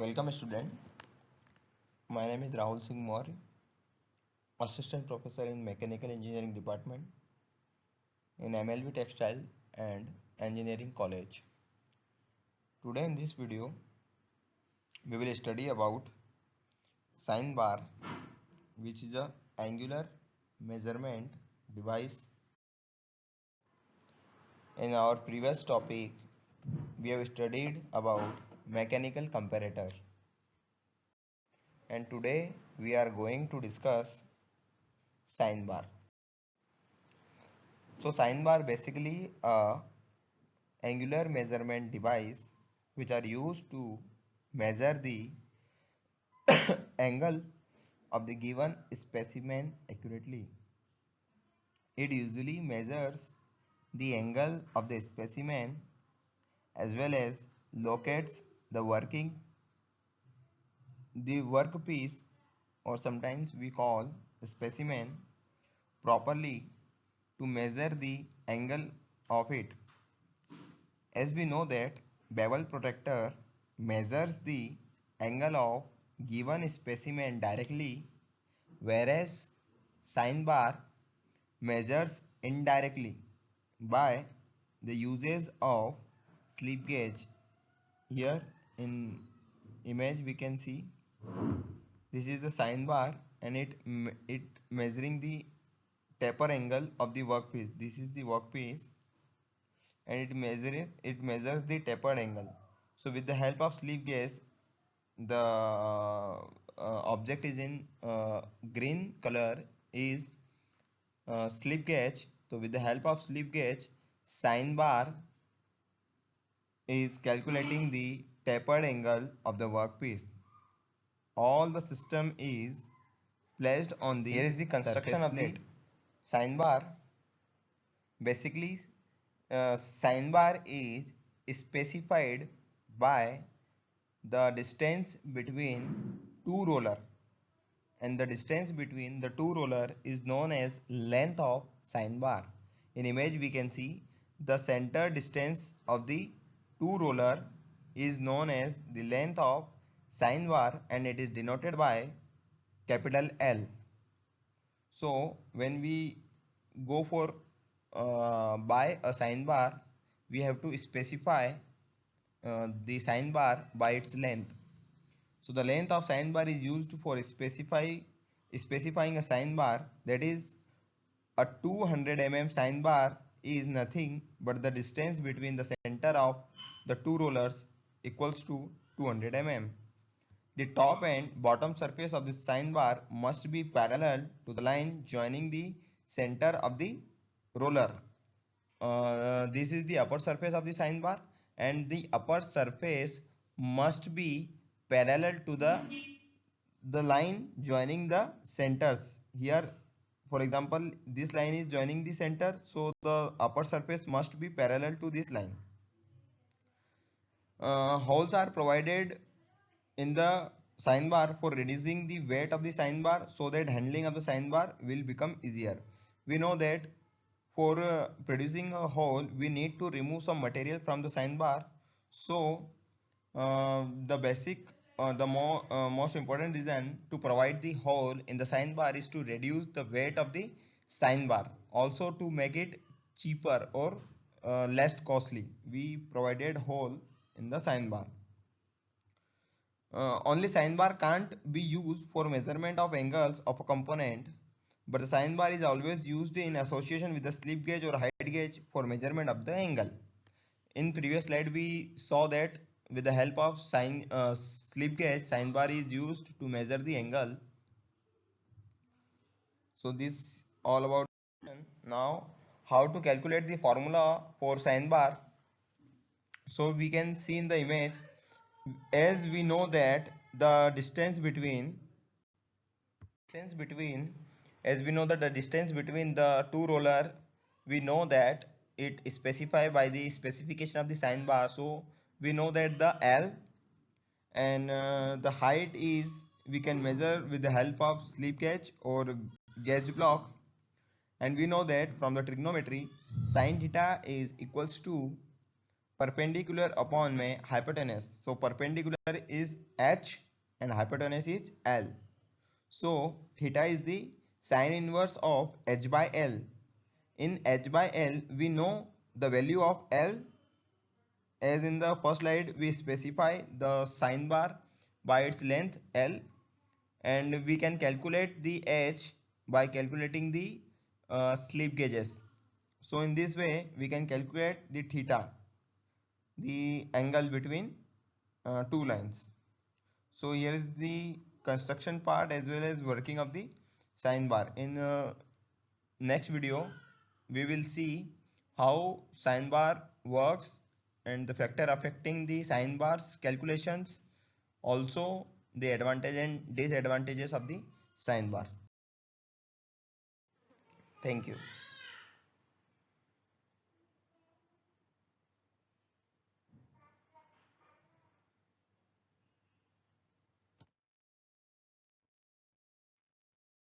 Welcome student. My name is Rahul Singh Maurya, Assistant Professor in Mechanical Engineering Department in MLB Textile and Engineering College. Today in this video, we will study about sine bar, which is a angular measurement device. In our previous topic, we have studied about mechanical comparators. And today we are going to discuss sine bar. So sine bar basically a angular measurement device which are used to measure the angle of the given specimen accurately. It usually measures the angle of the specimen as well as locates the workpiece, or sometimes we call specimen, properly to measure the angle of it. As we know that bevel protractor measures the angle of given specimen directly, whereas sine bar measures indirectly by the usage of slip gauge. Here in image we can see this is the sine bar and it measuring the taper angle of the workpiece. This is the workpiece and it measures the tapered angle. So with the help of slip gauge, the object is in green color is slip gauge. So with the help of slip gauge, sine bar is calculating the tapered angle of the workpiece. All the system is placed on the, here is the construction of the sine bar. Basically, sine bar is specified by the distance between two roller, and the distance between the two roller is known as length of sine bar. In image we can see the center distance of the two roller is known as the length of sine bar and it is denoted by capital L. So when we go for buy a sine bar, we have to specify the sine bar by its length. So the length of sine bar is used for specifying a sine bar, that is a 200 mm sine bar is nothing but the distance between the center of the two rollers equals to 200 mm. The top and bottom surface of the sine bar must be parallel to the line joining the center of the roller. This is the upper surface of the sine bar and the upper surface must be parallel to the line joining the centers. Here for example this line is joining the center, so the upper surface must be parallel to this line. Holes are provided in the sine bar for reducing the weight of the sine bar so that handling of the sine bar will become easier. We know that for producing a hole we need to remove some material from the sine bar. So the most important reason to provide the hole in the sine bar is to reduce the weight of the sine bar, also to make it cheaper or less costly. We provided hole in the sine bar. Only sine bar can't be used for measurement of angles of a component, but the sine bar is always used in association with the slip gauge or height gauge for measurement of the angle. In previous slide we saw that with the help of slip gauge, sine bar is used to measure the angle. So this all about. Now how to calculate the formula for sine bar. So we can see in the image, as we know that the distance between the distance between the two roller, we know that it is specified by the specification of the sine bar. So we know that the L and the height is we can measure with the help of slip gauge or gauge block, and we know that from the trigonometry sine theta is equals to perpendicular upon my hypotenuse. So perpendicular is h and hypotenuse is l. So theta is the sine inverse of h by l. In h by l, we know the value of l. As in the first slide, we specify the sine bar by its length l, and we can calculate the h by calculating the slip gauges. So in this way, we can calculate the theta, the angle between two lines. So here is the construction part as well as working of the sine bar. In next video, we will see how sine bar works and the factor affecting the sine bars calculations, also the advantage and disadvantages of the sine bar. Thank you.